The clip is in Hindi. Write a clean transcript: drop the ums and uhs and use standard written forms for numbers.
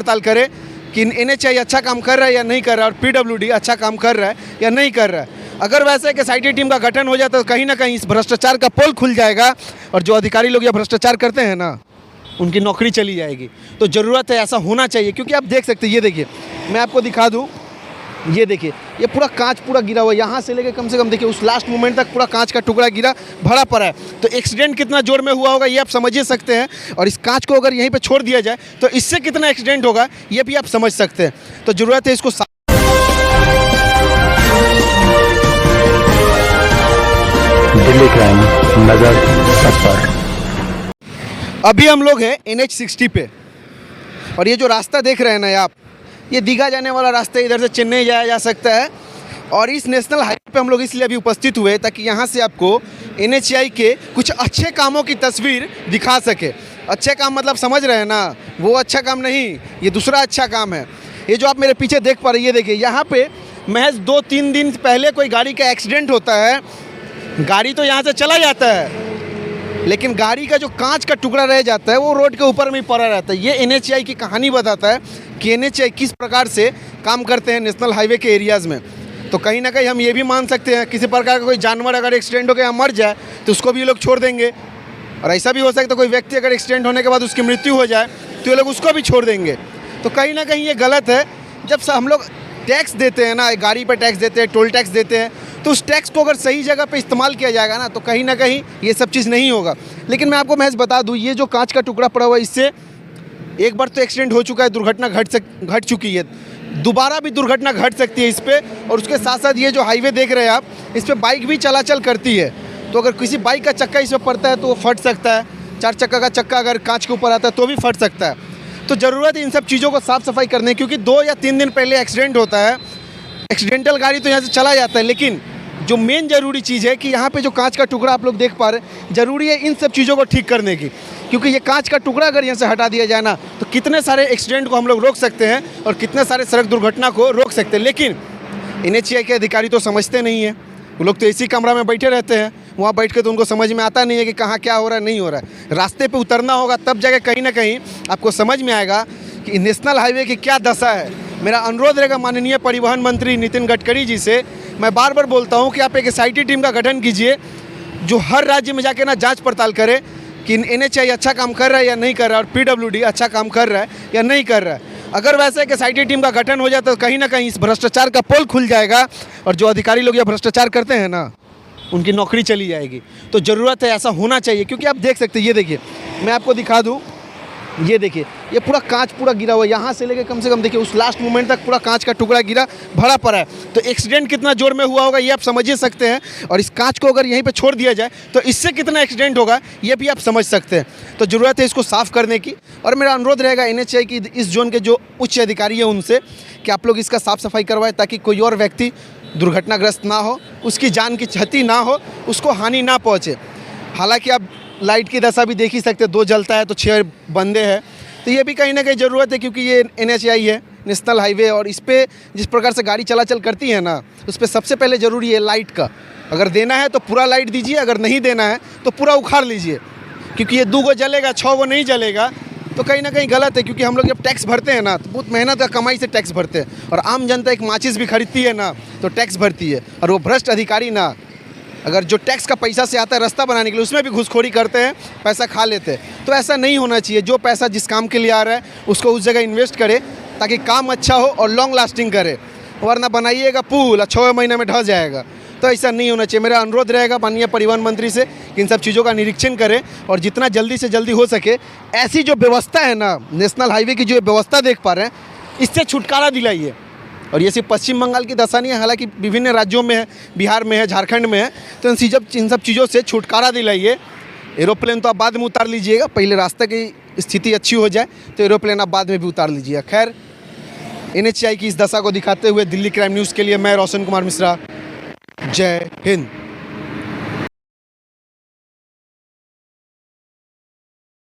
पड़ताल करे कि NHAI अच्छा काम कर रहा है या नहीं कर रहा है और PWD अच्छा काम कर रहा है या नहीं कर रहा है। अगर वैसे एक SIT टीम का गठन हो जाए तो कहीं ना कहीं इस भ्रष्टाचार का पोल खुल जाएगा और जो अधिकारी लोग ये भ्रष्टाचार करते हैं ना, उनकी नौकरी चली जाएगी। तो ज़रूरत है, ऐसा होना चाहिए। क्योंकि आप देख सकते हैं, ये देखिए, मैं आपको दिखा दूँ, ये देखिए, ये पूरा कांच पूरा गिरा हुआ है, यहाँ से लेके कम से कम देखिए उस लास्ट मोमेंट तक पूरा कांच का टुकड़ा गिरा भरा पड़ा है। तो एक्सीडेंट कितना जोर में हुआ होगा ये आप समझ ही सकते हैं। और इस कांच को अगर यहीं पे छोड़ दिया जाए तो इससे कितना एक्सीडेंट होगा ये भी आप समझ सकते हैं। तो ज़रूरत है इसको दिल्ली क्राइम नजर सब पर। अभी हम लोग हैं NH60 पे और ये जो रास्ता देख रहे हैं ना आप, ये दीघा जाने वाला रास्ता है। इधर से चेन्नई जाया जा सकता है। और इस नेशनल हाईवे पे हम लोग इसलिए अभी उपस्थित हुए ताकि यहाँ से आपको NHAI के कुछ अच्छे कामों की तस्वीर दिखा सके। अच्छे काम मतलब समझ रहे हैं ना, वो अच्छा काम नहीं, ये दूसरा अच्छा काम है। ये जो आप मेरे पीछे देख पा रहे हैं, ये देखिए, यहाँ पे महज 2-3 दिन पहले कोई गाड़ी का एक्सीडेंट होता है। गाड़ी तो यहाँ से चला जाता है लेकिन गाड़ी का जो कांच का टुकड़ा रह जाता है वो रोड के ऊपर में ही पड़ा रहता है। ये NHAI की कहानी बताता है कि NHAI किस प्रकार से काम करते हैं नेशनल हाईवे के एरियाज़ में। तो कहीं ना कहीं हम ये भी मान सकते हैं, किसी प्रकार का कोई जानवर अगर एक्सीडेंट होकर यहाँ मर जाए तो उसको भी ये लोग छोड़ देंगे। और ऐसा भी हो सकता है कोई व्यक्ति अगर एक्सीडेंट होने के बाद उसकी मृत्यु हो जाए तो ये लोग उसको भी छोड़ देंगे। तो कहीं ना कहीं ये गलत है। जब हम लोग टैक्स देते हैं ना, गाड़ी पर टैक्स देते हैं, टोल टैक्स देते हैं, तो उस टैक्स को अगर सही जगह पे इस्तेमाल किया जाएगा ना तो कहीं ना कहीं ये सब चीज़ नहीं होगा। लेकिन मैं आपको महज बता दूँ, ये जो कांच का टुकड़ा पड़ा हुआ है, इससे एक बार तो एक्सीडेंट हो चुका है, दुर्घटना घट चुकी है, दोबारा भी दुर्घटना घट सकती है इस पर। और उसके साथ साथ ये जो हाईवे देख रहे हैं आप, इस पर बाइक भी चलाचल करती है। तो अगर किसी बाइक का चक्का इस पर पड़ता है तो वो फट सकता है। 4 चक्का का चक्का अगर कांच के ऊपर आता है तो भी फट सकता है। तो ज़रूरत है इन सब चीज़ों को साफ़ सफाई करने, क्योंकि 2 या 3 दिन पहले एक्सीडेंट होता है। एक्सीडेंटल गाड़ी तो यहाँ से चला जाता है, लेकिन जो मेन ज़रूरी चीज़ है कि यहाँ पे जो कांच का टुकड़ा आप लोग देख पा रहे हैं, ज़रूरी है इन सब चीज़ों को ठीक करने की। क्योंकि ये कांच का टुकड़ा अगर यहाँ से हटा दिया जाए ना तो कितने सारे एक्सीडेंट को हम लोग रोक सकते हैं और कितने सारे सड़क दुर्घटना को रोक सकते हैं। लेकिन NHAI के अधिकारी तो समझते नहीं हैं। वो लोग तो इसी कमरा में बैठे रहते हैं, वहाँ बैठ के तो उनको समझ में आता नहीं है कि कहाँ क्या हो रहा है, नहीं हो रहा है। रास्ते पे उतरना होगा तब जाके कहीं ना कहीं आपको समझ में आएगा कि नेशनल हाईवे की क्या दशा है। मेरा अनुरोध रहेगा माननीय परिवहन मंत्री नितिन गडकरी जी से, मैं बार बार बोलता हूँ कि आप एक SIT टीम का गठन कीजिए जो हर राज्य में जाके ना जाँच पड़ताल करे कि NHAI अच्छा काम कर रहा है या नहीं कर रहा है और PWD अच्छा काम कर रहा है या नहीं कर रहा है। अगर वैसे एक SIT टीम का गठन हो जाए तो कहीं ना कहीं इस भ्रष्टाचार का पोल खुल जाएगा और जो अधिकारी लोग ये भ्रष्टाचार करते हैं ना, उनकी नौकरी चली जाएगी। तो ज़रूरत है, ऐसा होना चाहिए। क्योंकि आप देख सकते हैं, ये देखिए, मैं आपको दिखा दूँ, ये देखिए, ये पूरा कांच पूरा गिरा हुआ है, यहाँ से लेके कम से कम देखिए उस लास्ट मोमेंट तक पूरा कांच का टुकड़ा गिरा भरा पड़ा है। तो एक्सीडेंट कितना जोर में हुआ होगा ये आप समझ ही सकते हैं। और इस कांच को अगर यहीं पे छोड़ दिया जाए तो इससे कितना एक्सीडेंट होगा ये भी आप समझ सकते हैं। तो ज़रूरत है इसको साफ़ करने की। और मेरा अनुरोध रहेगा NHAI की इस जोन के जो उच्च अधिकारी हैं उनसे कि आप लोग इसका साफ़ सफाई करवाएं ताकि कोई और व्यक्ति दुर्घटनाग्रस्त ना हो, उसकी जान की क्षति ना हो, उसको हानि ना पहुँचे। हालाँकि आप लाइट की दशा भी देख ही सकते हैं, 2 जलता है तो 6 बंदे हैं। तो ये भी कहीं ना कहीं ज़रूरत है, क्योंकि ये NHAI है, नेशनल हाईवे, और इस पर जिस प्रकार से गाड़ी चलाचल करती है ना, उस पर सबसे पहले ज़रूरी है लाइट का। अगर देना है तो पूरा लाइट दीजिए, अगर नहीं देना है तो पूरा उखाड़ लीजिए। क्योंकि ये 2 जलेगा, 6 नहीं जलेगा तो कहीं ना कहीं गलत है। क्योंकि हम लोग जब टैक्स भरते हैं ना तो बहुत मेहनत का कमाई से टैक्स भरते हैं। और आम जनता एक माचिस भी खरीदती है ना तो टैक्स भरती है। और वो भ्रष्ट अधिकारी ना, अगर जो टैक्स का पैसा से आता है रास्ता बनाने के लिए, उसमें भी घूसखोरी करते हैं, पैसा खा लेते हैं। तो ऐसा नहीं होना चाहिए। जो पैसा जिस काम के लिए आ रहा है उसको उस जगह इन्वेस्ट करे ताकि काम अच्छा हो और लॉन्ग लास्टिंग करे। वरना बनाइएगा पुल और 6 महीने में ढह जाएगा। तो ऐसा नहीं होना चाहिए। मेरा अनुरोध रहेगा माननीय परिवहन मंत्री से कि इन सब चीज़ों का निरीक्षण करें और जितना जल्दी से जल्दी हो सके ऐसी जो व्यवस्था है ना, नेशनल हाईवे की जो व्यवस्था देख पा रहे हैं, इससे छुटकारा दिलाइए। और ये सिर्फ पश्चिम बंगाल की दशा नहीं है, हालांकि विभिन्न राज्यों में है, बिहार में है, झारखंड में है। तो इन सब चीज़ों से छुटकारा दिलाइए। एरोप्लेन तो आप बाद में उतार लीजिएगा, पहले रास्ते की स्थिति अच्छी हो जाए तो एरोप्लेन आप बाद में भी उतार लीजिएगा। खैर, NHAI की इस दशा को दिखाते हुए दिल्ली क्राइम न्यूज़ के लिए मैं रोशन कुमार मिश्रा, जय हिंद।